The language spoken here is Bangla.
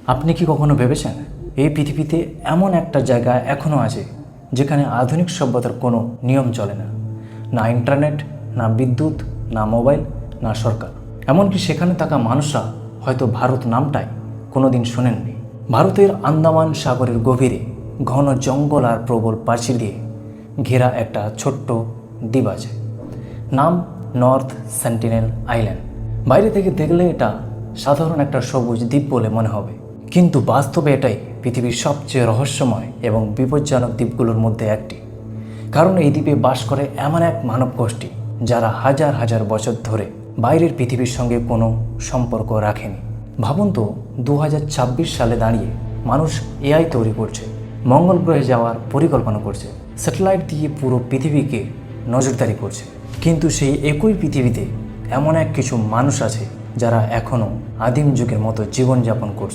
আপনি কি কখনো ভেবেছেন এই পৃথিবীতে এমন একটা জায়গা এখনও আছে যেখানে আধুনিক সভ্যতার কোনো নিয়ম চলে না? না ইন্টারনেট, না বিদ্যুৎ, না মোবাইল, না সরকার। এমনকি সেখানে থাকা মানুষরা হয়তো ভারত নামটাই কোনো দিন শোনেননি। ভারতের আন্দামান সাগরের গভীরে ঘন জঙ্গল আর প্রবল প্রাচীর দিয়ে ঘেরা একটা ছোট্ট দ্বীপ আছে। নাম নর্থ সেন্টিনেল আইল্যান্ড। বাইরে থেকে দেখলে এটা সাধারণ একটা সবুজ দ্বীপ বলে মনে হবে, কিন্তু বাস্তবে এটাই পৃথিবীর সবচেয়ে রহস্যময় এবং বিপজ্জনক দ্বীপগুলোর মধ্যে একটি। কারণ এই দ্বীপে বাস করে এমন এক মানব গোষ্ঠী যারা হাজার হাজার বছর ধরে বাইরের পৃথিবীর সঙ্গে কোনো সম্পর্ক রাখেনি। ভাবুন তো, 2026 সালে দাঁড়িয়ে মানুষ এআই তৈরি করছে, মঙ্গল গ্রহে যাওয়ার পরিকল্পনা করছে, স্যাটেলাইট দিয়ে পুরো পৃথিবীকে নজরদারি করছে। কিন্তু সেই একই পৃথিবীতে এমন এক কিছু মানুষ আছে যারা এখনও আদিম যুগের মতো জীবনযাপন করছে।